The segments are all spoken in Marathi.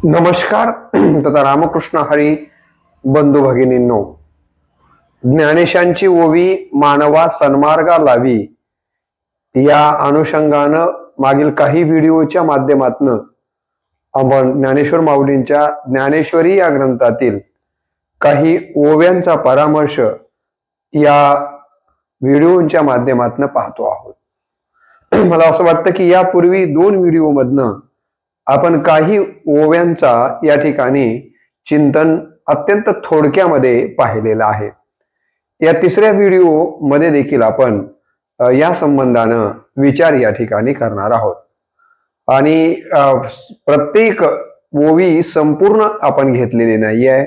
नमस्कार तथा रामकृष्ण हरी बंधू भगिनींनो, ज्ञानेशांची ओवी मानवा सन्मार्गा लावी या अनुषंगानं मागील काही व्हिडिओच्या माध्यमातून आपण ज्ञानेश्वर माऊलींच्या ज्ञानेश्वरी या ग्रंथातील काही ओव्यांचा परामर्श या व्हिडिओच्या माध्यमातून पाहतो आहोत। मला असं वाटतं की यापूर्वी 2 व्हिडिओमधनं आपण काही ओव्यांचा या ठिकाणी चिंतन अत्यंत थोडक्यामध्ये पाहिलेलं आहे। या 3ऱ्या व्हिडिओ मध्ये देखील आपण या संबंधानं विचार या ठिकाणी करणार आहोत आणि प्रत्येक ओवी संपूर्ण आपण घेतलेली नाहीये।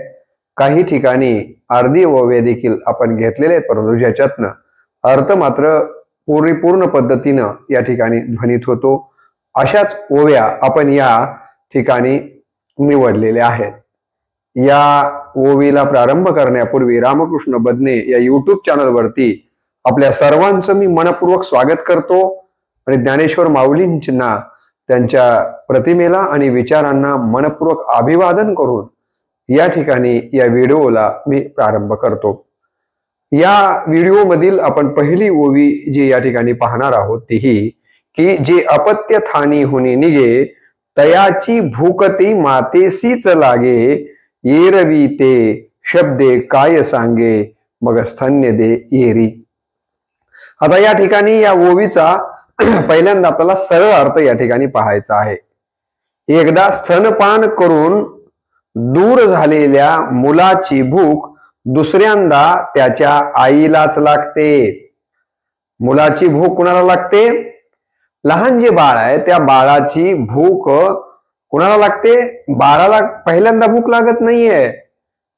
काही ठिकाणी अर्धी ओव्या देखील आपण घेतलेले आहेत, परंतु ज्याच्यातनं अर्थ मात्र पूर्ण पद्धतीनं या ठिकाणी ध्वनित होतो अशाच ओव्या आपण या ठिकाणी निवडलेल्या आहेत। या ओवीला प्रारंभ करण्यापूर्वी रामकृष्ण बदने या YouTube चॅनलवरती आपल्या सर्वांचं मी मनपूर्वक स्वागत करतो आणि ज्ञानेश्वर माऊलींना त्यांच्या प्रतिमेला आणि विचारांना मनपूर्वक अभिवादन करून या ठिकाणी या व्हिडिओला मी प्रारंभ करतो। या व्हिडिओ मधील आपण पहिली ओवी जी या ठिकाणी पाहणार आहोत ती ही की जे अपत्य थानी हुनी निगे तयाची भूकती मातेसीच लागे येरवी ते शब्दे काय सांगे मग स्तन्य दे येरी। आता या ठिकाणी या ओवीचा पहिल्यांदा आपल्याला सरळ अर्थ या ठिकाणी पाहायचा आहे। एकदा स्तनपान करून दूर झालेल्या मुलाची भूक दुसऱ्यांदा त्याच्या आईलाच लागते। मुलाची भूक कुणाला लागते? लहान जे बाळ आहे त्या बाळाची भूक कुणाला लागते? बाळाला पहिल्यांदा भूक लागत नाहीये,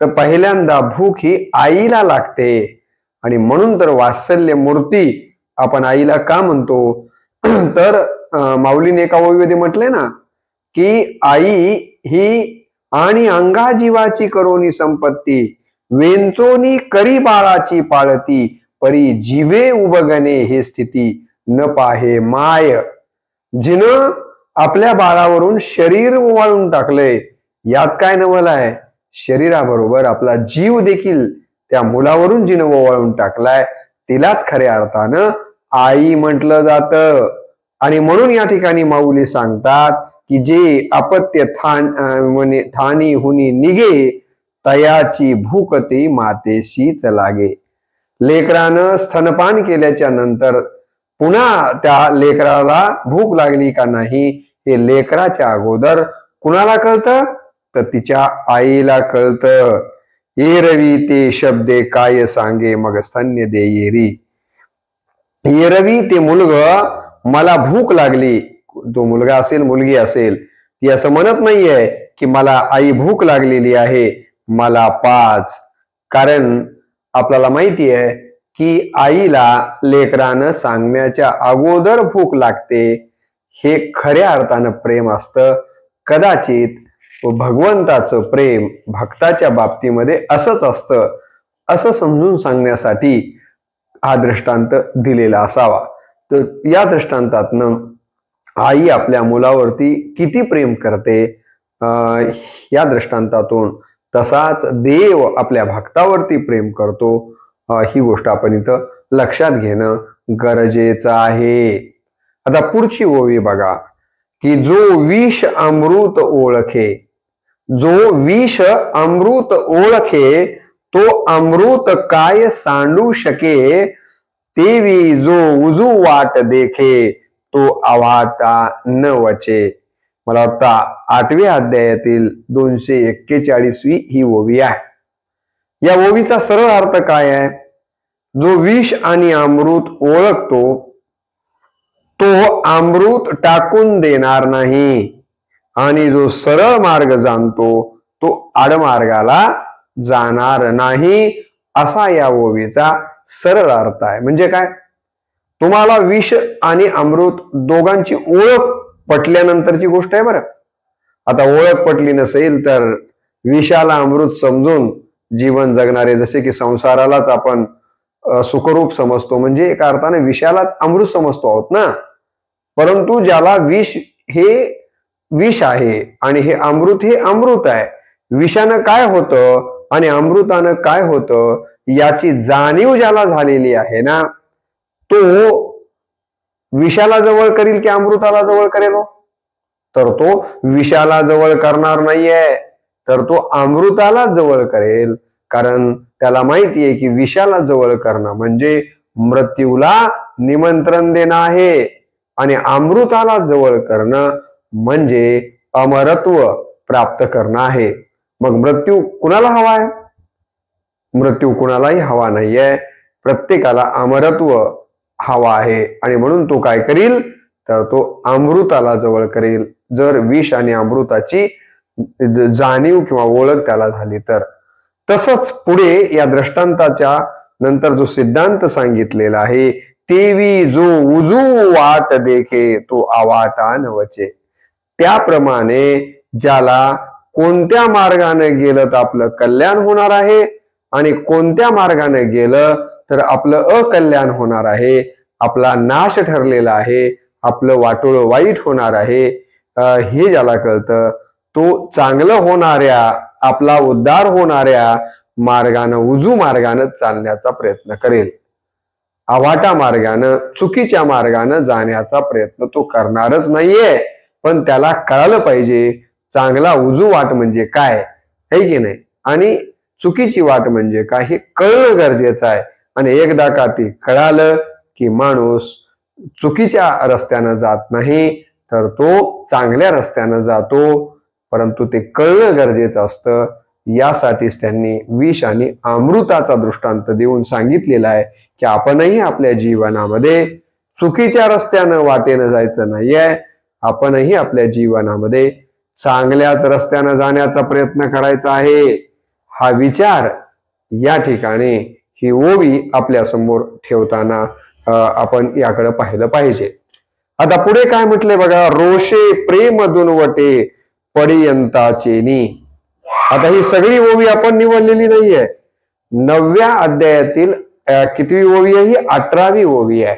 तर पहिल्यांदा भूक ही आईला लागते। आणि म्हणून तर वात्सल्य मूर्ती आपण आईला का म्हणतो? तर माऊलीने एका ओवीमध्ये म्हटले ना की आई ही आणि अंगा जीवाची करोनी संपत्ती वेंचोनी करी बाळाची पाळती परी जीवे उबगणे हे स्थिती न पाहे माय। जिनं आपल्या बाळावरून शरीर ओवाळून टाकलंय, यात काय नवल आहे? शरीराबरोबर आपला जीव देखील त्या मुलावरून जिनं ओवाळून टाकलाय तिलाच खऱ्या अर्थानं आई म्हटलं जातं। आणि म्हणून या ठिकाणी माऊली सांगतात की जे अपत्य थानी हुनी निगे तयाची भूकती मातेशीच लागे। लेकरानं स्तनपान केल्याच्या नंतर पुन्हा त्या लेकराला भूक लागली का नाही हे लेकराच्या अगोदर कुणाला कळतं? तर तिच्या आईला कळतं। येरवी ते शब्दे काय सांगे मग स्तन्य दे येरी। येरवी ते मुलगा मला भूक लागली, तो मुलगा असेल मुलगी असेल, ती असं म्हणत नाहीये की मला आई भूक लागलेली आहे मला पाच। कारण आपल्याला माहिती आहे की आईला लेकरानं सांगण्याच्या अगोदर भूक लागते हे खऱ्या अर्थानं प्रेम असतं। कदाचित भगवंताचं प्रेम भक्ताच्या बाबतीमध्ये असंच असतं असं समजून सांगण्यासाठी हा दृष्टांत दिलेला असावा। तर या दृष्टांतातनं आई आपल्या मुलावरती किती प्रेम करते या दृष्टांतातून तसाच देव आपल्या भक्तावरती प्रेम करतो ही गोष्ट आपण इथं लक्षात घेणं गरजेचं आहे। आता पुढची ओवी बघा की जो विष अमृत ओळखे, जो विष अमृत ओळखे तो अमृत काय सांडू शके तेवी जो उजू वाट देखे तो अवाटा न वचे। मला वाटतं 8व्या अध्यायातील 241वी ही ओवी आहे। या ओवीचा सरळ अर्थ काय आहे? जो विष आणि अमृत ओळखतो तो अमृत टाकून देणार नाही आणि जो सरळ मार्ग जाणतो तो आडमार्गाला जाणार नाही असा या ओवीचा सरळ अर्थ आहे। म्हणजे काय? तुम्हाला विष आणि अमृत दोघांची ओळख पटल्यानंतरची गोष्ट आहे बरं। आता ओळख पटली नसेल तर विषाला अमृत समजून जीवन जगणारे, जसे की संसारालाच आपण सुखरूप समजतो म्हणजे एका अर्थाने विषालाच अमृत समजतो आहोत ना। परंतु ज्याला विष हे विष आहे आणि हे अमृत आहे. विषानं काय होतं आणि अमृतानं काय होतं याची जाणीव ज्याला झालेली आहे ना, तो विषाला जवळ करील की अमृताला जवळ करेल? तर तो विषाला जवळ करणार नाहीये, तर तो अमृताला जवळ करेल. कारण त्याला माहिती आहे की विषाला जवळ करणं म्हणजे मृत्यूला निमंत्रण देणं आहे आणि अमृताला जवळ करणं म्हणजे अमरत्व प्राप्त करणं आहे. मग मृत्यू कुणाला हवा आहे? मृत्यू कुणालाही हवा नाहीये. प्रत्येकाला अमरत्व हवा आहे आणि म्हणून तो काय करील तर तो अमृताला जवळ करेल, जर विष आणि अमृताची जाणीव किंवा ओळख त्याला झाली तर. तसंच पुढे या दृष्टांताच्या नंतर जो सिद्धांत सांगितलेला आहे, तेवी जो उजू वाट देखे तो आवाटा नवचे. त्याप्रमाणे ज्याला कोणत्या मार्गाने गेलं तर आपलं कल्याण होणार आहे आणि कोणत्या मार्गाने गेलं तर आपलं अकल्याण होणार आहे, आपला नाश ठरलेला आहे, आपलं वाटोळ वाईट होणार आहे, हे ज्याला कळतं तो चांगलं होणाऱ्या, आपला उद्धार होणाऱ्या मार्गानं, उजू मार्गानं चालण्याचा प्रयत्न करेल. आवाटा मार्गानं, चुकीच्या मार्गानं जाण्याचा प्रयत्न तो करणारच नाहीये. पण त्याला कळालं पाहिजे चांगला उजू वाट म्हणजे काय आहे की नाही आणि चुकीची वाट म्हणजे काय हे कळणं गरजेचं आहे. आणि एकदा का ती कळालं की माणूस चुकीच्या रस्त्यानं जात नाही तर तो चांगल्या रस्त्यानं जातो. परंतु ते कळणं गरजेचं असतं. यासाठीच त्यांनी विष आणि अमृताचा दृष्टांत देऊन सांगितलेला आहे की आपणही आपल्या जीवनामध्ये चुकीच्या रस्त्यानं वाटेनं जायचं नाहीये. आपणही आपल्या जीवनामध्ये चांगल्याच रस्त्यानं जाण्याचा प्रयत्न करायचा आहे. हा विचार या ठिकाणी ही ओवी आपल्या समोर ठेवताना आपण याकडे पाहिलं पाहिजे. आता पुढे काय म्हटले बघा, रोषे प्रेम दुनवटे पडियंताचेनी. आता ही सगळी ओवी आपण निवडलेली नाहीये. 9व्या अध्यायातील कितवी ओवी आहे? ही 18वी ओवी आहे.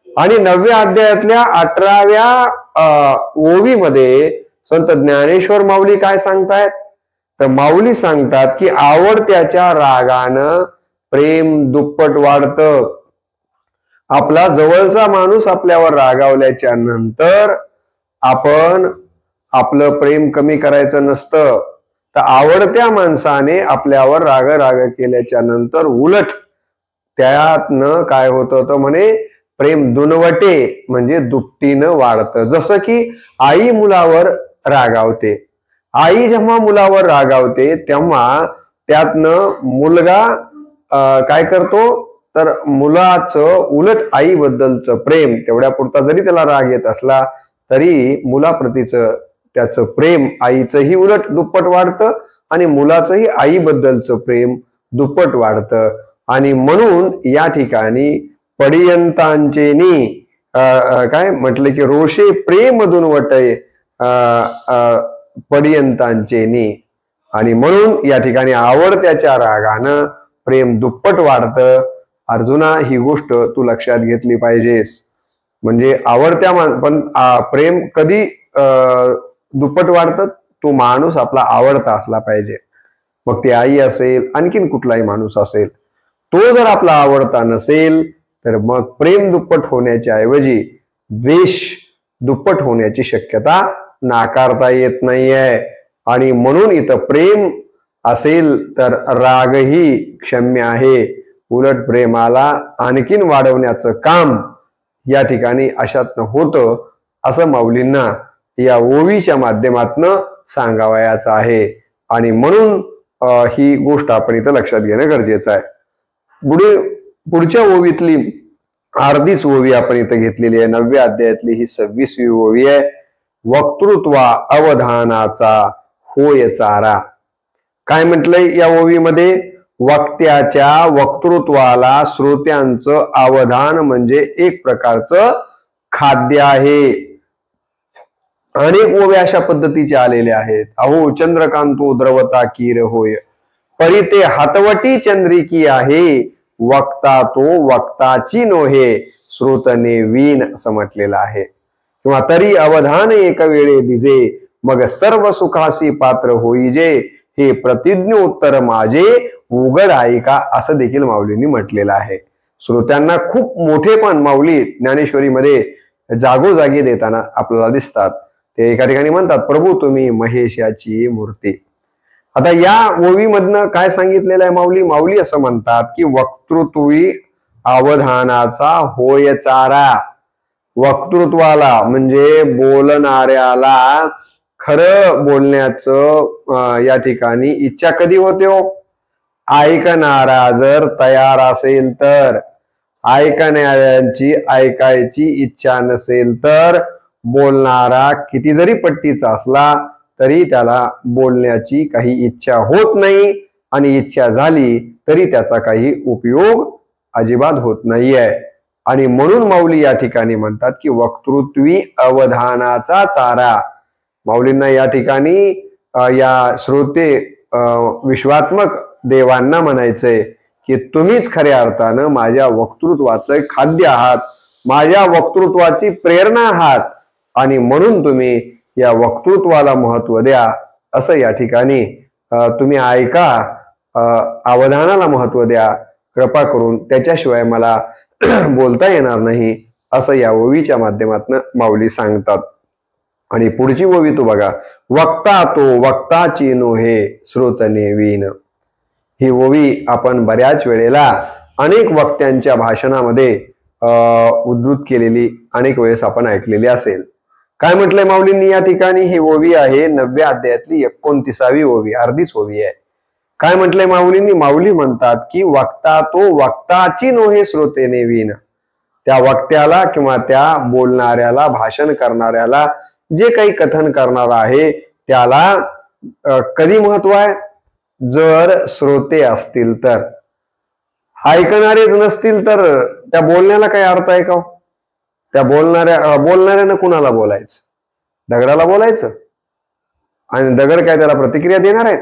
आणि 9व्या अध्यायातल्या 18व्या ओवीमध्ये संत ज्ञानेश्वर माऊली काय सांगतायत तर माऊली सांगतात की आवडत्याच्या रागानं प्रेम दुप्पट वाढतं. आपला जवळचा माणूस आपल्यावर रागावल्याच्या नंतर आपण आपलं प्रेम कमी करायचं नसतं, तर आवडत्या माणसाने आपल्यावर राग केल्याच्या नंतर उलट त्यातनं काय होतं तर म्हणे प्रेम दुनवटे म्हणजे दुपटीनं वाढतं. जसं की आई मुलावर रागावते, आई जेव्हा मुलावर रागावते तेव्हा त्यातनं मुलगा काय करतो तर मुलाचं उलट आईबद्दलचं प्रेम तेवढ्या पुरता जरी त्याला राग येत असला तरी मुलाप्रतीचं त्याचं प्रेम आईचंही उलट दुप्पट वाढतं आणि मुलाचंही आईबद्दलचं प्रेम दुप्पट वाढतं. आणि म्हणून या ठिकाणी पडियंतांचेनी काय म्हटलं की रोषे प्रेम दुनवटे पडियंतांचेनी. आणि म्हणून या ठिकाणी आवडत्याच्या रागानं प्रेम दुप्पट वाढतं. अर्जुना ही गोष्ट तू लक्षात घेतली पाहिजेस. म्हणजे आवडत्या पण प्रेम कधी दुप्पट वाढतं? तो माणूस आपला आवडता असला पाहिजे. मग ती आई असेल आणखीन कुठलाही माणूस असेल, तो जर आपला आवडता नसेल तर मग प्रेम दुप्पट होण्याच्या ऐवजी द्वेष दुप्पट होण्याची शक्यता नाकारता येत नाहीये. आणि म्हणून इथं प्रेम असेल तर रागही क्षम्य आहे. उलट प्रेमाला आणखीन वाढवण्याचं काम या ठिकाणी अशातनं होतं असं माऊलींना या ओवीच्या माध्यमातनं सांगावयाचं आहे. आणि म्हणून ही गोष्ट आपण इथं लक्षात घेणं गरजेचं आहे. पुढच्या ओवीतली अर्धीच ओवी आपण इथं घेतलेली आहे. 9व्या अध्यायातली ही 26वी ओवी आहे. वक्तृत्वा अवधानाचा होय चारा. काय म्हटलंय या ओवीमध्ये? वक्त्याच्या वक्तृत्वाला श्रोत्यांचं अवधान म्हणजे एक प्रकारचं खाद्य आहे. अनेक ओव्या अशा पद्धतीच्या आलेल्या आहेत. अहो चंद्रकांतो द्रवता कीर होय, परी ते हातवटी चंद्रिकी आहे, वक्ता तो वक्ताची नोहे, श्रोतने वीण असं म्हटलेलं आहे. किंवा तरी अवधान एक वेळे दिजे, मग सर्व सुखासी पात्र होईजे, हे प्रतिज्ञोत्तर माझे उघड ऐका, असं देखील माऊलींनी म्हटलेलं आहे. श्रोत्यांना खूप मोठेपण माऊली ज्ञानेश्वरीमध्ये जागोजागी देताना आपल्याला दिसतात. ते एका ठिकाणी म्हणतात, प्रभू तुम्ही महेशाची मूर्ती. आता या ओवीमधनं काय सांगितलेलं आहे माऊली असं म्हणतात की वक्तृत्वी अवधानाचा होय चारा. वक्तृत्वाला म्हणजे बोलणाऱ्याला खरं बोलण्याचं या ठिकाणी इच्छा कधी होते हो? ऐकणारा जर तयार असेल तर. ऐकणाऱ्यांची ऐकायची इच्छा नसेल तर बोलणारा किती जरी पट्टीचा असला तरी त्याला बोलण्याची काही इच्छा होत नाही, आणि इच्छा झाली तरी त्याचा काही उपयोग अजिबात होत नाहीये. आणि म्हणून माऊली या ठिकाणी म्हणतात की वक्तृत्वी अवधानाचा चारा. माऊलींना या ठिकाणी या श्रोते विश्वात्मक देवांना म्हणायचंय की तुम्हीच खऱ्या अर्थानं माझ्या वक्तृत्वाचं खाद्य आहात, माझ्या वक्तृत्वाची प्रेरणा आहात, आणि म्हणून तुम्ही या वक्तृत्वाला महत्व द्या. असं या ठिकाणी तुम्ही ऐका, अवधानाला महत्व द्या कृपा करून, त्याच्याशिवाय मला बोलता येणार नाही, असं या ओवीच्या माध्यमातून माऊली सांगतात. आणि पुढची ओवी तू बघा, वक्ता तो वक्ताची नोहे श्रोतने वीण. ही ओवी आपण बऱ्याच वेळेला अनेक वक्त्यांच्या भाषणामध्ये उद्धृत केलेली अनेक वेळेस आपण ऐकलेली असेल. काय म्हटलंय माऊलींनी या ठिकाणी? ही ओवी आहे 9व्या अध्यायातली 29वी ओवी, अर्धीच ओवी आहे. काय म्हटलंय माऊलींनी? माऊली म्हणतात की वक्ता तो वक्ताची नोहे श्रोतेने वीण. त्या वक्त्याला किंवा त्या बोलणाऱ्याला, भाषण करणाऱ्याला, जे काही कथन करणार आहे त्याला कधी महत्व आहे? जर श्रोते असतील तर. ऐकणारेच नसतील तर त्या बोलण्याला काही अर्थ आहे का? त्या बोलणाऱ्यानं कुणाला बोलायचं? दगडाला बोलायचं? आणि दगड काय त्याला प्रतिक्रिया देणार आहेत?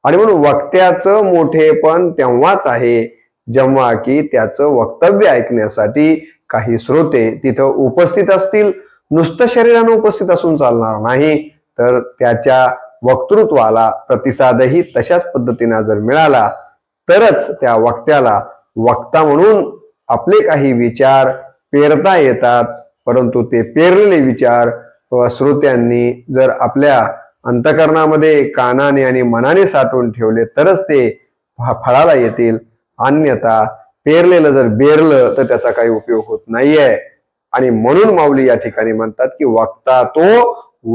आणि म्हणून वक्त्याचं मोठेपण तेव्हाच आहे जेव्हा की त्याचं वक्तव्य ऐकण्यासाठी काही श्रोते तिथं उपस्थित असतील. नुसतं शरीरानं उपस्थित असून चालणार नाही, तर त्याच्या वक्तृत्वाला प्रतिसादही तशाच पद्धतीने जर मिळाला तरच त्या वक्त्याला वक्ता म्हणून आपले काही विचार पेरता येतात. परंतु ते पेरलेले विचार श्रोत्यांनी जर आपल्या अंतःकरणामध्ये कानाने आणि मनाने साठवून ठेवले तरच ते फळाला येतील. अन्यथा पेरलेलं जर बेरलं तर त्याचा काही उपयोग होत नाहीये. आणि म्हणून माऊली या ठिकाणी म्हणतात की वक्ता तो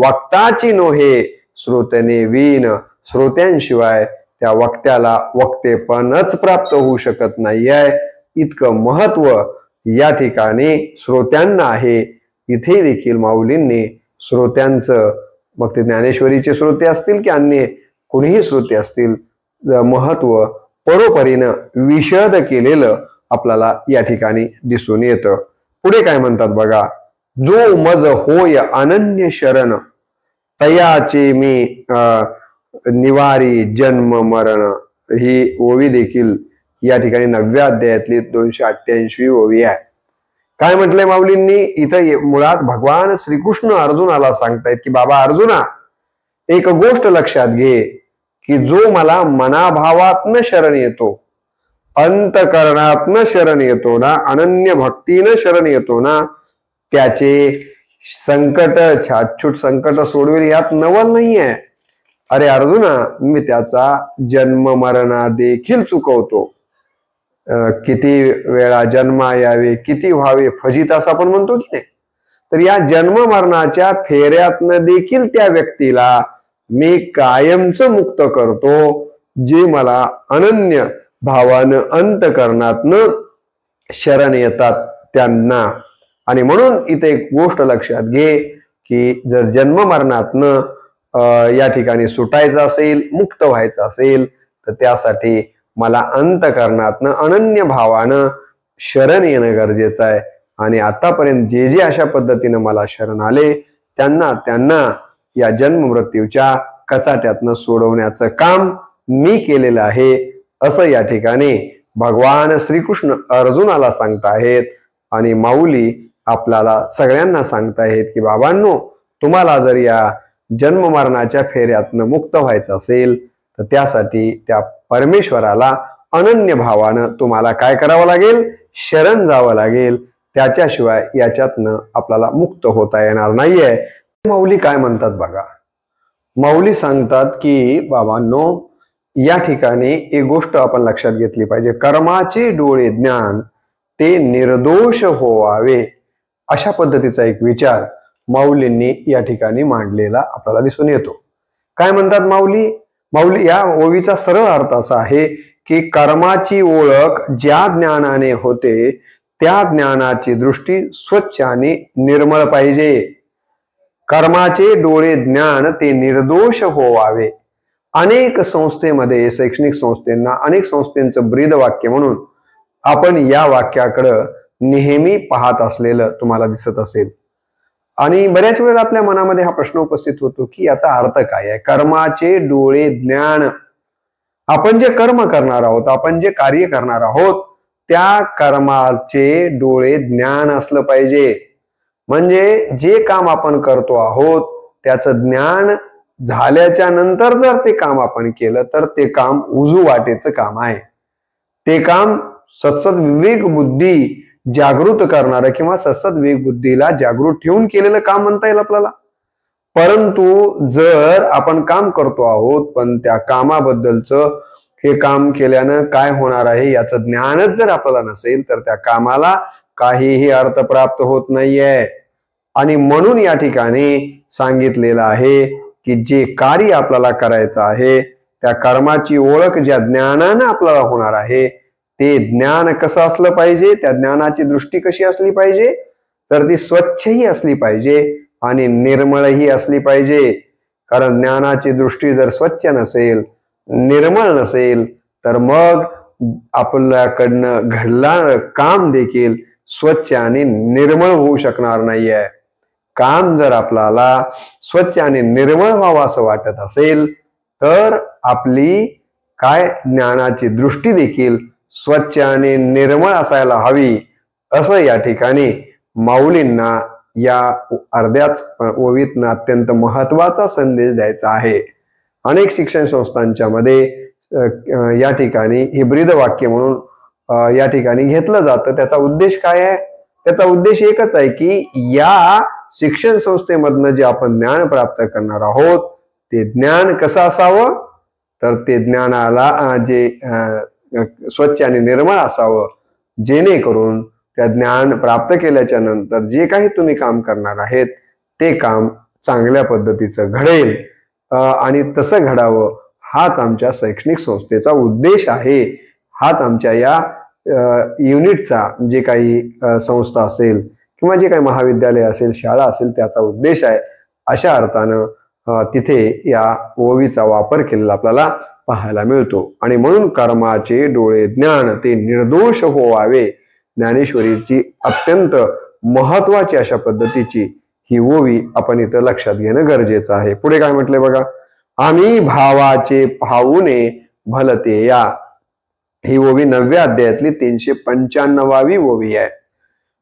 वक्ताची नोहे श्रोतेने वीण. श्रोत्यांशिवाय त्या वक्त्याला वक्तेपणच प्राप्त होऊ शकत नाहीये. इतकं महत्व या ठिकाणी श्रोत्यांना आहे. इथे देखील माऊलींनी श्रोत्यांचं, मग ते ज्ञानेश्वरीचे श्रोते असतील की अन्य कोणीही श्रोते असतील, महत्व परोपरीनं विशद केलेलं आपल्याला या ठिकाणी दिसून येतं. पुढे काय म्हणतात बघा, जो मज होय अनन्य शरण, तयाचे मी निवारी जन्म मरण. ही ओवी देखील या ठिकाणी 9व्या अध्यायातली 288वी ओवी आहे. काय म्हटलंय माऊलींनी इथं? मुळात भगवान श्रीकृष्ण अर्जुनाला सांगतायत की बाबा अर्जुना, एक गोष्ट लक्षात घे की जो मला मनाभावातनं शरण येतो, अंतकरणातनं शरण येतो ना, अनन्य भक्तीनं शरण येतो ना, त्याचे संकट, छाटछूट संकट सोडवेल यात नवल नाहीये. अरे अर्जुना, मी त्याचा जन्म मरणा देखील चुकवतो. किती वेळा जन्मा यावे, किती व्हावे फजित, असं आपण म्हणतो की नाही. तर या जन्म मरणाच्या फेऱ्यातनं देखील त्या व्यक्तीला मी कायमच मुक्त करतो, जे मला अनन्य भावानं अंतकरणातनं शरण येतात त्यांना. आणि म्हणून इथे एक गोष्ट लक्षात घे की जर जन्म मरणातनं या ठिकाणी सुटायचं असेल, मुक्त व्हायचं असेल, तर त्यासाठी मला अंतकरणातनं अनन्य भावानं शरण येणं गरजेचं आहे. आणि आतापर्यंत जे जे अशा पद्धतीनं मला शरण आले त्यांना या जन्म मृत्यूच्या कचाट्यातनं सोडवण्याचं काम मी केलेलं आहे, असं या ठिकाणी भगवान श्रीकृष्ण अर्जुनाला सांगताहेत. आणि माऊली आपल्याला सगळ्यांना सांगतायत की बाबांनो, तुम्हाला जर या जन्म मरणाच्या फेऱ्यातनं मुक्त व्हायचं असेल तर त्यासाठी त्या परमेश्वराला अनन्य भावानं तुम्हाला काय करावं लागेल? शरण जावं लागेल. त्याच्याशिवाय याच्यातनं आपल्याला मुक्त होता येणार नाहीये. माऊली काय म्हणतात बघा. माऊली सांगतात की बाबांनो, या ठिकाणी एक गोष्ट आपण लक्षात घेतली पाहिजे. कर्माचे डोळे ज्ञान ते निर्दोष होवावे, अशा पद्धतीचा एक विचार माऊलींनी या ठिकाणी मांडलेला आपल्याला दिसून येतो. काय म्हणतात माऊली? माऊली या ओवीचा सरळ अर्थ असा आहे की कर्माची ओळख ज्या ज्ञानाने होते त्या ज्ञानाची दृष्टी स्वच्छ आणि निर्मळ पाहिजे. कर्माचे डोळे ज्ञान ते निर्दोष होवावे. अनेक संस्थेमध्ये, शैक्षणिक संस्थांना, अनेक संस्थांचं ब्रीद वाक्य म्हणून आपण या वाक्याकडं नेहमी पाहत असलेलं तुम्हाला दिसत असेल. आणि बऱ्याच वेळेला आपल्या मनामध्ये हा प्रश्न उपस्थित होतो की याचा अर्थ काय आहे? कर्माचे डोळे ज्ञान. आपण जे कर्म करणार आहोत, आपण जे कार्य करणार आहोत, त्या कर्माचे डोळे ज्ञान असलं पाहिजे. म्हणजे जे काम आपण करतो आहोत त्याचं ज्ञान झाल्याच्या नंतर जर ते काम आपण केलं तर ते काम उजू वाटेचं काम आहे. ते काम सत्सद विवेक बुद्धी जागृत करणारं किंवा सत्सद विवेक बुद्धीला जागृत ठेवून केलेलं काम म्हणता येईल आपल्याला. परंतु जर आपण काम करतो आहोत पण त्या कामाबद्दलचं, हे काम केल्यानं काय होणार आहे याचं ज्ञानच जर आपल्याला नसेल तर त्या कामाला काहीही अर्थ प्राप्त होत नाहीये. आणि म्हणून या ठिकाणी सांगितलेलं आहे की जे कार्य आपल्याला करायचं आहे त्या कर्माची ओळख ज्या ज्ञानानं आपल्याला होणार आहे ते ज्ञान कसं असलं पाहिजे? त्या ज्ञानाची दृष्टी कशी असली पाहिजे? तर ती स्वच्छही असली पाहिजे आणि निर्मळही असली पाहिजे. कारण ज्ञानाची दृष्टी जर स्वच्छ नसेल, निर्मळ नसेल तर मग आपल्याकडनं घडणारं काम देखील स्वच्छ आणि निर्मळ होऊ शकणार नाहीये. काम जर आपल्याला स्वच्छ आणि निर्मळ व्हावं असं वाटत असेल तर आपली काय ज्ञानाची दृष्टी देखील स्वच्छ आणि निर्मळ असायला हवी, असं या ठिकाणी माऊलींना या अर्ध्याच ओवीतनं अत्यंत महत्वाचा संदेश द्यायचा आहे. अनेक शिक्षण संस्थांच्या मध्ये या ठिकाणी हे ब्रीद वाक्य म्हणून या ठिकाणी घेतलं जातं. त्याचा उद्देश काय आहे? त्याचा उद्देश एकच आहे की या शिक्षण संस्थेमधनं जे आपण ज्ञान प्राप्त करणार आहोत ते ज्ञान कसं असावं? तर ते ज्ञानाला जे स्वच्छ आणि निर्मळ असावं, जेणेकरून त्या ज्ञान प्राप्त केल्याच्या नंतर जे काही तुम्ही काम करणार आहेत ते काम चांगल्या पद्धतीचं घडेल आणि तसं घडावं हाच आमच्या शैक्षणिक संस्थेचा उद्देश आहे. हाच आमच्या या युनिटचा, जे काही संस्था असेल किंवा जे काही महाविद्यालय असेल, शाळा असेल, त्याचा उद्देश आहे. अशा अर्थानं तिथे या ओवीचा वापर केलेला आपल्याला पाहायला मिळतो. आणि म्हणून कर्माचे डोळे ज्ञान ते निर्दोष होवावे, ज्ञानेश्वरीची अत्यंत महत्वाची अशा पद्धतीची ही ओवी आपण इथं लक्षात घेणं गरजेचं आहे. पुढे काय म्हटलंय बघा. आम्ही भावाचे पाहुणे भलते या. ही ओवी 9व्या अध्यायातली 395वी ओवी आहे.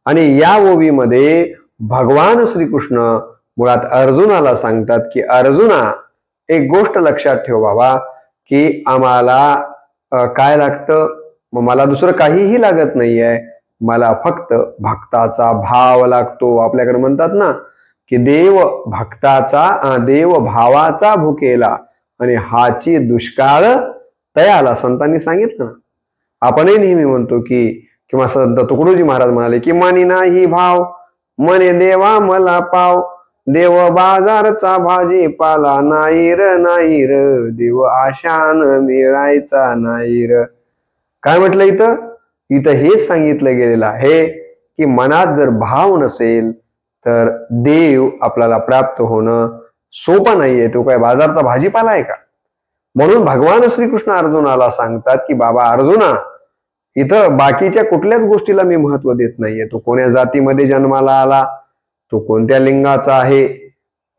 आणि या ओवीमध्ये भगवान श्रीकृष्ण मुळात अर्जुनाला सांगतात की अर्जुना, एक गोष्ट लक्षात ठेव बाबा की आम्हाला काय लागतं? मला दुसरं काहीही लागत नाहीये, मला फक्त भक्ताचा भाव लागतो. आपल्याकडे म्हणतात ना की देव भक्ताचा, देव भावाचा भुकेला आणि हाची दुष्काळ तयाला. संतांनी सांगितलं ना. आपणही नेहमी म्हणतो की, किंवा संत तुकडोजी महाराज म्हणाले की मानी नाही भाव, मने देवा मला पाव, देव बाजारचा भाजीपाला नाही र, देव आशान मिळायचा नाही र. काय म्हटलं इथं? इथं हेच सांगितलं गेलेलं आहे की मनात जर भाव नसेल तर देव आपल्याला प्राप्त होणं सोपं नाहीये. तो काय बाजारचा भाजीपाला आहे का? म्हणून भगवान श्रीकृष्ण अर्जुनाला सांगतात की बाबा अर्जुना, इथं बाकीच्या कुठल्याच गोष्टीला मी महत्व देत नाहीये. तो कोण्या जातीमध्ये जन्माला आला, तो कोणत्या लिंगाचा आहे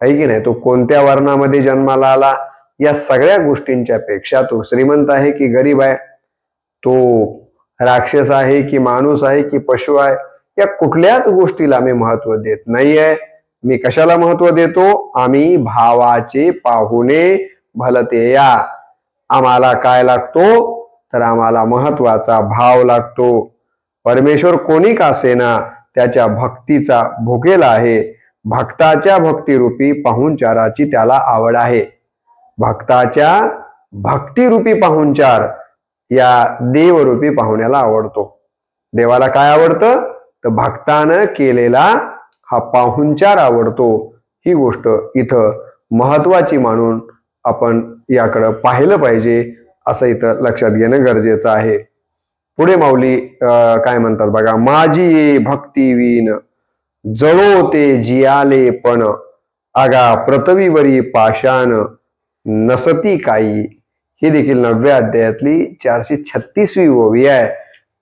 की नाही, तो कोणत्या वर्णामध्ये जन्माला आला, या सगळ्या गोष्टींच्या पेक्षा तो श्रीमंत आहे की गरीब आहे, तो राक्षस आहे की माणूस आहे की पशु आहे, या कुठल्याच गोष्टीला मी महत्व देत नाहीये. मी कशाला महत्व देतो? आम्ही भावाचे पाहुणे भलते या. आम्हाला काय लागतो? तर आम्हाला महत्वाचा भाव लागतो. परमेश्वर कोणी का असेना त्याच्या भक्तीचा भुकेला आहे. भक्ताच्या भक्तिरूपी पाहुणचाराची त्याला आवड आहे. भक्ताच्या भक्तिरूपी पाहुणचार या देवरूपी पाहुण्याला आवडतो. देवाला काय आवडतं? तर भक्तानं केलेला हा पाहुणचार आवडतो. ही गोष्ट इथं महत्वाची मानून आपण याकडं पाहिलं पाहिजे, असं इथं लक्षात घेणं गरजेचं आहे. पुढे माऊली काय म्हणतात बघा. माझी ये भक्तिवीन जळो ते जियाले पण, आगा पृथ्वीवरी पाषाण नसती काही. ही देखील 9व्या अध्यायातली 436वी ओवी आहे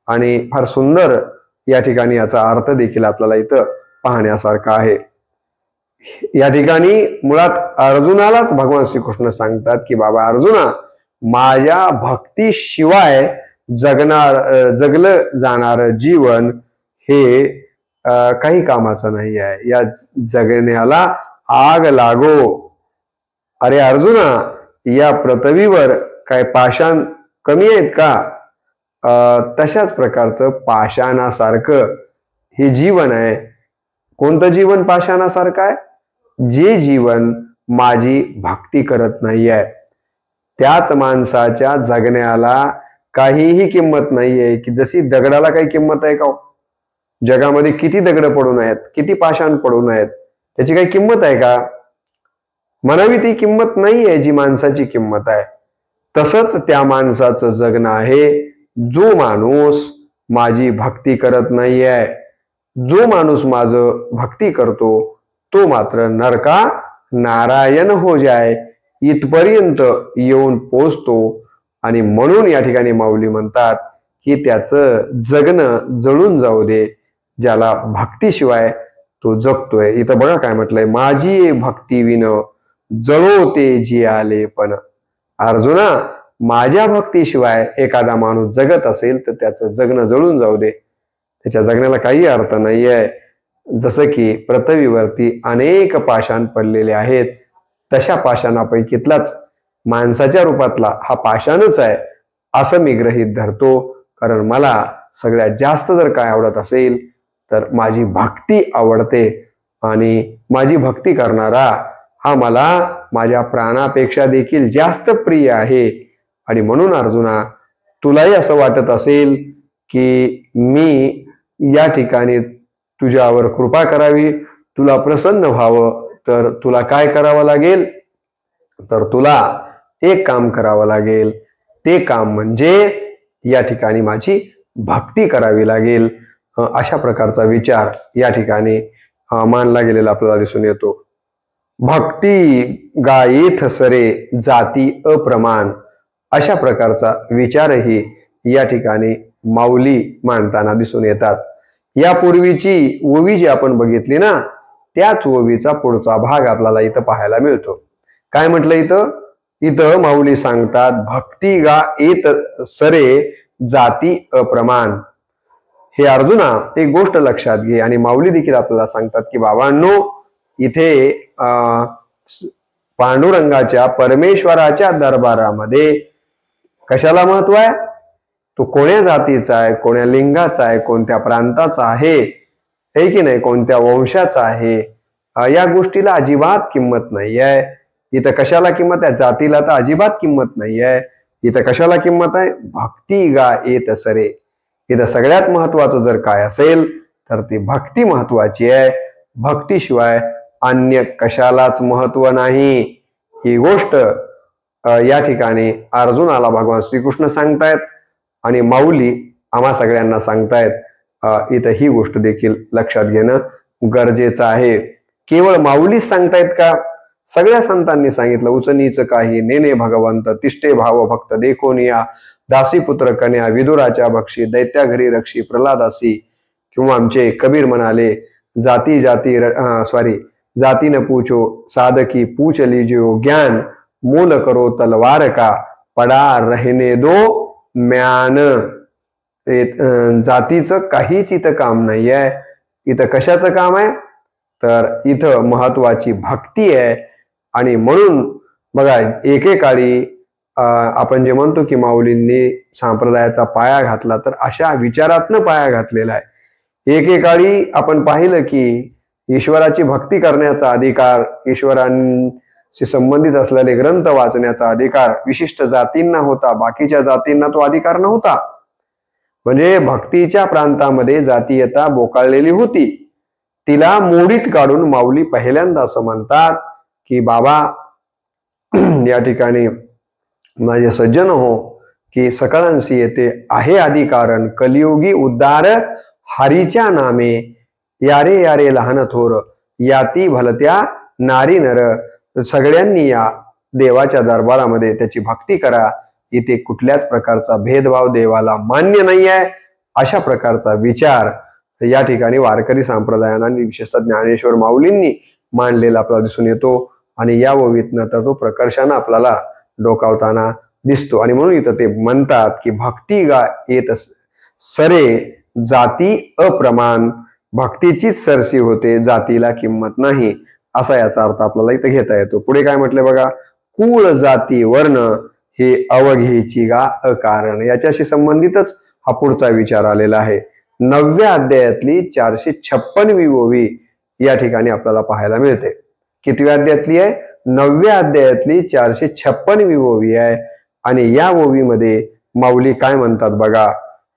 आणि फार सुंदर या ठिकाणी याचा अर्थ देखील आपल्याला इथं पाहण्यासारखा आहे. या ठिकाणी मुळात अर्जुनालाच भगवान श्रीकृष्ण सांगतात की बाबा अर्जुना, माझ्या भक्तीशिवाय जगलं जाणार जीवन हे काही कामाचं नाही आहे. या जगण्याला आग लागो. अरे अर्जुना, या पृथ्वीवर काय पाषाण कमी आहेत का? तशाच प्रकारचं पाषाणासारखं हे जीवन आहे. कोणतं जीवन पाषाणासारखं आहे? जे जीवन माझी भक्ती करत नाही आहे. त्याच माणसाच्या जगण्याला काहीही किंमत नाहीये. की जशी दगडाला काही किंमत आहे का? जगामध्ये किती दगड पडून आहेत, किती पाषाण पडून आहेत, त्याची काही किंमत आहे का? म्हणावी ती किंमत नाहीये जी माणसाची किंमत आहे. तसंच त्या माणसाचं जगणं आहे जो माणूस माझी भक्ती करत नाहीये. जो माणूस माझं भक्ती करतो तो मात्र नरका नारायण हो जाय इथपर्यंत येऊन पोचतो. आणि म्हणून या ठिकाणी माऊली म्हणतात की त्याचं जगणं जळून जाऊ दे, ज्याला भक्तीशिवाय तो जगतोय. इथं बघा काय म्हटलंय. माझी भक्ती विन जळो ते जियाले पण. अर्जुना, माझ्या भक्तीशिवाय एखादा माणूस जगत असेल तर त्याचं जगणं जळून जाऊ दे. त्याच्या जगण्याला काही अर्थ नाहीये. जसं की पृथ्वीवरती अनेक पाषाण पडलेले आहेत, तशा पाषाणापैकीतलाच माणसाच्या रूपातला हा पाषाणच आहे असं मी गृहीत धरतो. कारण मला सगळ्यात जास्त जर काय आवडत असेल तर माझी भक्ती आवडते. आणि माझी भक्ती करणारा हा मला माझ्या प्राणापेक्षा देखील जास्त प्रिय आहे. आणि म्हणून अर्जुना, तुलाही असं वाटत असेल की मी या ठिकाणी तुझ्यावर कृपा करावी, तुला प्रसन्न व्हावं, तर तुला काय करावं लागेल? तर तुला एक काम करावं लागेल. ते काम म्हणजे या ठिकाणी माझी भक्ती करावी लागेल. अशा प्रकारचा विचार या ठिकाणी मानला गेलेला आपल्याला दिसून येतो. भक्ती गायेथ सरे जाती अप्रमाण, अशा प्रकारचा विचारही या ठिकाणी माऊली मांडताना दिसून येतात. यापूर्वीची ओवी जी आपण बघितली ना, त्याच ओवीचा पुढचा भाग आपल्याला इथं पाहायला मिळतो. काय म्हटलं इथं? इथं माऊली सांगतात भक्ती गा येत सरे जाती अप्रमाण. हे अर्जुना, एक गोष्ट लक्षात घे. आणि माऊली देखील आपल्याला सांगतात की बाबांनो, इथे पांडुरंगाच्या परमेश्वराच्या दरबारामध्ये कशाला महत्व आहे? तो कोण्या जातीचा आहे, कोण्या लिंगाचा आहे, कोणत्या प्रांताचा आहे, हे की नाही, कोणत्या वंशाचा आहे, या गोष्टीला अजिबात किंमत नाही आहे. इथं कशाला किंमत आहे? जातीला तर अजिबात किंमत नाही आहे. इथं कशाला किंमत आहे? भक्ती गा येत सरे. इथं सगळ्यात महत्वाचं जर काय असेल तर ती भक्ती महत्वाची आहे. भक्तीशिवाय अन्य कशालाच महत्व नाही. ही गोष्ट या ठिकाणी अर्जुनाला भगवान श्रीकृष्ण सांगतायत आणि माऊली आम्हा सगळ्यांना सांगतायत. इथं ही गोष्ट देखील लक्षात घेणं गरजेचं आहे. केवळ माऊलीच सांगतायत का? सगळ्या संतांनी सांगितलं. उच नीच काही नेने भगवंत तिष्ठे भाव भक्त देखोनिया दासी पुत्र कन्या विदुराच्या बक्षी दैत्या घरी रक्षी प्रल्हादासी. किंवा आमचे कबीर म्हणाले जाती जाती जाती न पूछो साधकी पूछ लीजियो ज्ञान मूल करो तलवार का पडा रहने दो म्यान. जातीचं काहीच इथं काम नाही आहे. इथं कशाचं काम आहे, तर इथं महत्वाची भक्ती आहे. आणि म्हणून बघा एकेकाळी आपण जे म्हणतो की माऊलींनी संप्रदायाचा पाया घातला, तर अशा विचारातनं पाया घातलेला आहे. एकेकाळी आपण पाहिलं की ईश्वराची भक्ती करण्याचा अधिकार, ईश्वरांशी संबंधित असलेले ग्रंथ वाचण्याचा अधिकार विशिष्ट जातींना होता, बाकीच्या जातींना तो अधिकार नव्हता. म्हणजे भक्तीच्या प्रांतामध्ये जातीयता बोकाळलेली होती. तिला मोडीत काढून माऊली पहिल्यांदा असं म्हणतात की बाबा या ठिकाणी माझे सज्जन हो, की सकळांसी येते आहे अधिकारण, कलियुगी उद्धार हरीच्या नामे, यारे यारे लहान थोर, याती भलत्या नारी नर. सगळ्यांनी या देवाच्या दरबारामध्ये त्याची भक्ती करा. इथे कुठल्याच प्रकारचा भेदभाव देवाला मान्य नाही आहे, अशा प्रकारचा विचार या ठिकाणी वारकरी संप्रदायांना आणि विशेषतः ज्ञानेश्वर माऊलींनी मांडलेला आपल्याला दिसून येतो. आणि या ओवीतनं तर तो प्रकर्षानं आपल्याला डोकावताना दिसतो. आणि म्हणून इथं ते म्हणतात की भक्ती गा येत सरे, जाती अप्रमाण. भक्तीचीच सरसी होते, जातीला किंमत नाही, असा याचा अर्थ आपल्याला इथं घेता येतो. पुढे काय म्हटलं बघा, कुळ जाती वर्ण हे अवघेची गा अकारण. याच्याशी संबंधितच हा पुढचा विचार आलेला आहे. 9व्या अध्यायातली 456वी ओवी या ठिकाणी आपल्याला पाहायला मिळते. कितव्या अध्यायातली आहे? 9व्या अध्यायातली 456वी ओवी आहे. आणि या ओवीमध्ये माऊली काय म्हणतात बघा,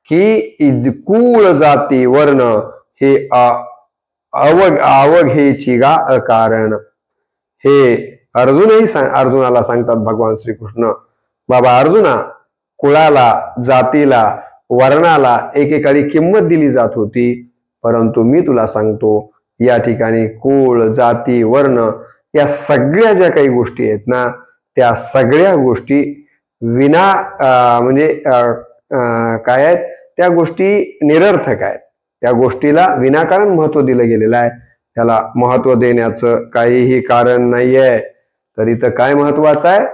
की कुळ जाती वर्ण हे अवघेची गा अकारण. हे अर्जुनाला सांगतात भगवान श्रीकृष्ण, बाबा अर्जुना, कुळाला, जातीला, वर्णाला एकेकाळी किंमत दिली जात होती, परंतु मी तुला सांगतो या ठिकाणी कुळ जाती वर्ण या सगळ्या ज्या काही गोष्टी आहेत ना, त्या सगळ्या गोष्टी विना म्हणजे काय आहेत, त्या गोष्टी निरर्थक आहेत. त्या गोष्टीला विनाकारण महत्व दिलं गेलेलं आहे, त्याला महत्व देण्याचं काहीही कारण नाहीये. तर इथं काय महत्वाचं आहे,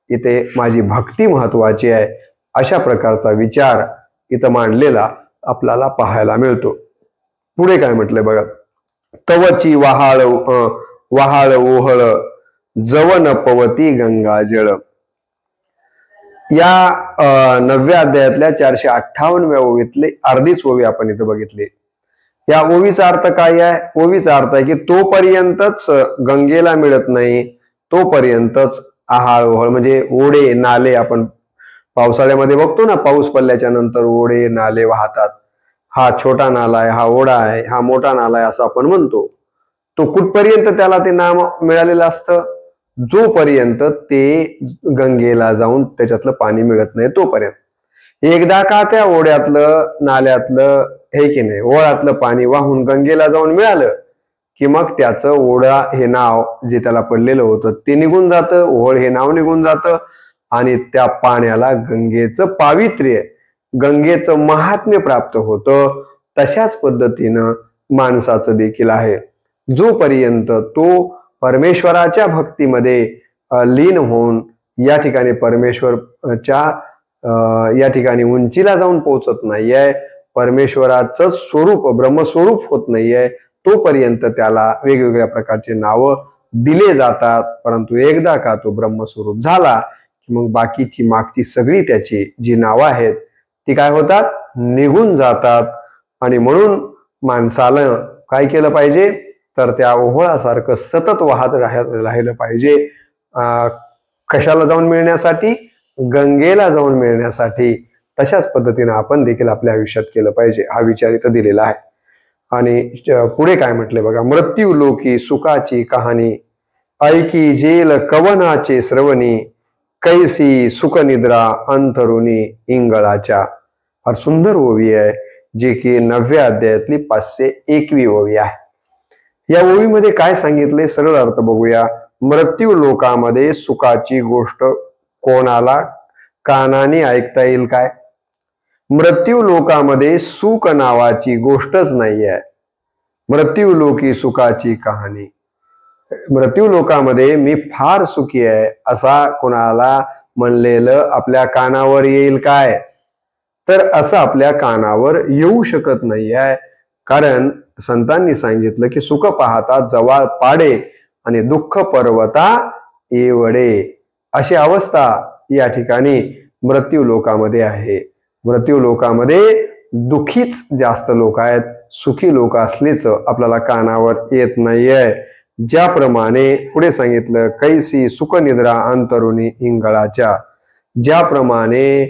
इथे माझी भक्ती महत्वाची आहे, अशा प्रकारचा विचार इथं मांडलेला आपल्याला पाहायला मिळतो. पुढे काय म्हटलंय बघा, तवची वहाळ ओहळ, जवन पवती गंगा जळ. या 9व्या अध्यायातल्या 458व्या ओवीतले अर्धीच ओवी आपण इथं बघितली. या ओवीचा अर्थ काय आहे? ओवीचा अर्थ आहे की तोपर्यंतच गंगेला मिळत नाही, तोपर्यंतच आहाळ ओहळ म्हणजे ओढे नाले, आपण पावसाळ्यामध्ये बघतो ना, पाऊस पडल्याच्या नंतर ओढे नाले वाहतात. हा छोटा नाला आहे, हा ओढा आहे, हा मोठा नाला आहे असं आपण म्हणतो. तो कुठपर्यंत त्याला ते नाम मिळालेलं असतं? जोपर्यंत ते गंगेला जाऊन त्याच्यातलं पाणी मिळत नाही तोपर्यंत. एकदा का त्या ओढ्यातलं नाल्यातलं हे की नाही ओढ्यातलं पाणी वाहून गंगेला जाऊन मिळालं की मग त्याचं ओढा हे नाव जे त्याला पडलेलं होतं ते निघून जातं, ओढ हे नाव निघून जातं आणि त्या पाण्याला गंगेचं पावित्र्य, गंगेचं महात्म्य प्राप्त होतं. तशाच पद्धतीनं माणसाचं देखील आहे. जोपर्यंत तो परमेश्वराच्या भक्तीमध्ये लीन होऊन या ठिकाणी परमेश्वरच्या या ठिकाणी उंचीला जाऊन पोहोचत नाहीये, परमेश्वराचं स्वरूप ब्रह्मस्वरूप होत नाहीये, तोपर्यंत त्याला वेगवेगळ्या प्रकारचे नावं दिले जातात. परंतु एकदा का तो ब्रह्मस्वरूप झाला की मग बाकीची मागची सगळी त्याची जी नावं आहेत ती काय होतात, निघून जातात. आणि म्हणून माणसाला काय केलं पाहिजे, तर त्या ओहळासारखं सतत वाहत राहिलं पाहिजे. कशाला जाऊन मिळण्यासाठी? गंगेला जाऊन मिळण्यासाठी. तशाच पद्धतीने आपण देखील आपल्या आयुष्यात केलं पाहिजे, हा विचार इथं दिलेला आहे. आणि पुढे काय म्हटले बघा, मृत्यू लोकी सुखाची कहाणी, ऐकी जेल कवनाचे श्रवणी, कैसी सुखनिद्रा अंतरुणी इंगळाच्या. फार सुंदर ओवी आहे जी की 9व्या अध्यायातली 501वी ओवी आहे. या ओवीमध्ये काय सांगितले, सरळ अर्थ बघूया. मृत्यू लोकामध्ये सुखाची गोष्ट कोणाला कानाने ऐकता येईल काय? मृत्यू लोकामध्ये सुख नावाची गोष्टच नाही आहे. मृत्यू लोकी सुखाची कहाणी. मृत्यू लोकामध्ये मी फार सुखी आहे असा कोणाला म्हणलेलं आपल्या कानावर येईल काय? तर असं आपल्या कानावर येऊ शकत नाही आहे. कारण संतांनी सांगितलं की सुख पाहता जवळ पाडे आणि दुःख पर्वता एवढे, अशी अवस्था या ठिकाणी मृत्यू लोकामध्ये आहे. मृत्यू लोकामध्ये दुःखीच जास्त लोक आहेत, सुखी लोक असलीच आपल्याला कानावर येत नाहीये. ज्याप्रमाणे पुढे सांगितलं, कैसी सुखनिद्रा अंतरुणी इंगळाच्या, ज्याप्रमाणे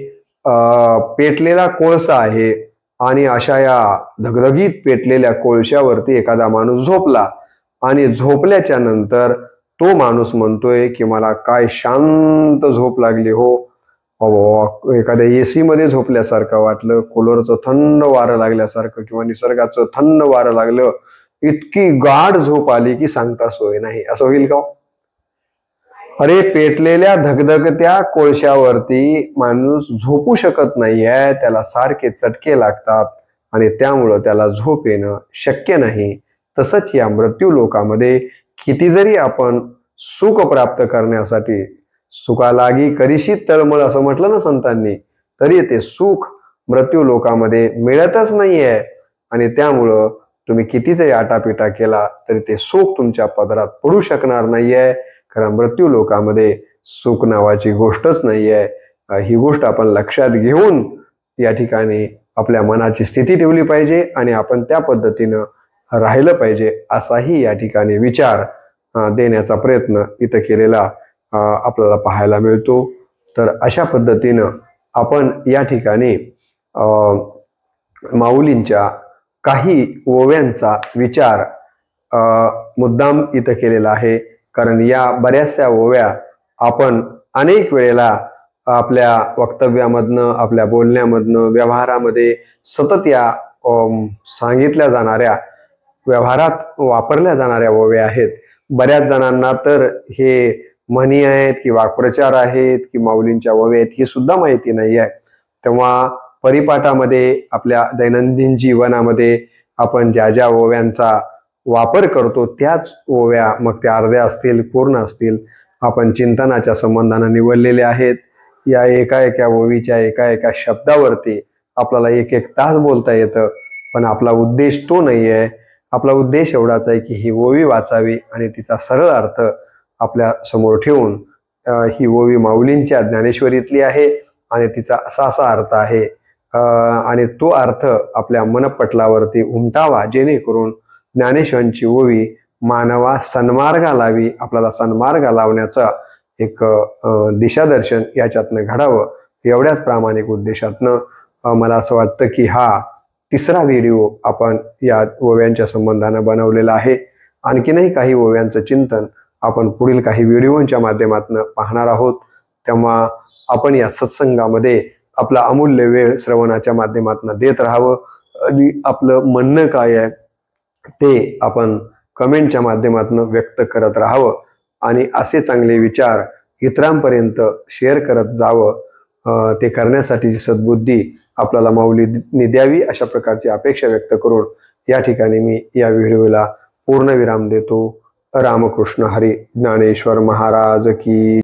पेटलेला कोळसा आहे आणि अशा या धगधगीत पेटलेल्या कोळशावरती एखादा माणूस झोपला आणि झोपल्याच्या नंतर तो माणूस म्हणतोय की मला काय शांत झोप लागली हो, एखाद्या एसी मध्ये झोपल्यासारखं वाटलं, कूलरचं थंड वारं लागल्यासारखं किंवा निसर्गाचं थंड वारं लागलं, इतकी गाढ झोप आली की सांगता सोय नाही. असं होईल का? अरे पेटलेल्या धगधगत्या कोळशावरती माणूस झोपू शकत नाहीये, त्याला सारखे चटके लागतात आणि त्यामुळं त्याला झोप येणं शक्य नाही. तसंच या मृत्यू लोकामध्ये किती जरी आपण सुख प्राप्त करण्यासाठी सुखालागी करीशी तळमळ असं म्हटलं ना संतांनी, तरी ते सुख मृत्यू लोकामध्ये मिळतच नाहीये. आणि त्यामुळं तुम्ही किती जरी आटापिटा केला तरी ते सुख तुमच्या पदरात पडू शकणार नाहीये. कारण मृत्यू लोकामध्ये सुख नावाची गोष्टच नाहीये. ही गोष्ट आपण लक्षात घेऊन या ठिकाणी आपल्या मनाची स्थिती ठेवली पाहिजे आणि आपण त्या पद्धतीनं राहिलं पाहिजे, असाही या ठिकाणी विचार देण्याचा प्रयत्न इथं केलेला आपल्याला पाहायला मिळतो. तर अशा पद्धतीनं आपण या ठिकाणी माऊलींच्या काही ओव्यांचा विचार मुद्दाम इथं केलेला आहे. कारण या बऱ्याचशा ओव्या आपण अनेक वेळेला आपल्या वक्तव्यामधनं, आपल्या बोलण्यामधनं, व्यवहारामध्ये सतत या सांगितल्या जाणाऱ्या, व्यवहारात वापरल्या जाणाऱ्या ओव्या आहेत. बऱ्याच जणांना तर हे म्हणी आहेत की वाक्प्रचार आहेत की माऊलींच्या ओव्या आहेत ही सुद्धा माहिती नाही आहे. तेव्हा परिपाठामध्ये, आपल्या दैनंदिन जीवनामध्ये आपण ज्या ज्या ओव्यांचा वापर करतो त्याच ओव्या, मग त्या अर्ध्या असतील पूर्ण असतील, आपण चिंतनाच्या संबंधानं निवडलेल्या आहेत. या एका एका ओवीच्या एका एका शब्दावरती आपल्याला एक एक तास बोलता येतं, पण आपला उद्देश तो नाही आहे. आपला उद्देश एवढाच आहे की ही ओवी वाचावी आणि तिचा सरळ अर्थ आपल्या समोर ठेवून, ही ओवी माऊलींच्या ज्ञानेश्वरीतली आहे आणि तिचा असा असा अर्थ आहे आणि तो अर्थ आपल्या मनपटलावरती उमटावा, जेणेकरून ज्ञानेश्वरांची ओवी मानवा सन्मार्गा लावी, आपल्याला सन्मार्गा लावण्याचा एक दिशादर्शन याच्यातनं घडावं. एवढ्याच प्रामाणिक उद्देशातनं मला असं वाटतं की हा तिसरा व्हिडिओ आपण या ओव्यांच्या संबंधानं बनवलेला आहे. आणखीनही काही ओव्यांचं चिंतन आपण पुढील काही व्हिडिओच्या माध्यमातून पाहणार आहोत. तेव्हा आपण या सत्संगामध्ये आपला अमूल्य वेळ श्रवणाच्या माध्यमातून देत राहावं आणि आपलं म्हणणं काय आहे ते आपण कमेंटच्या माध्यमातून व्यक्त करत राहावं आणि असे चांगले विचार इतरांपर्यंत शेअर करत जावं. ते करण्यासाठीची सद्बुद्धी आपल्याला माऊलींनी द्यावी, अशा प्रकारची अपेक्षा व्यक्त करून या ठिकाणी मी या व्हिडिओला पूर्णविराम देतो. रामकृष्ण हरी. ज्ञानेश्वर महाराज की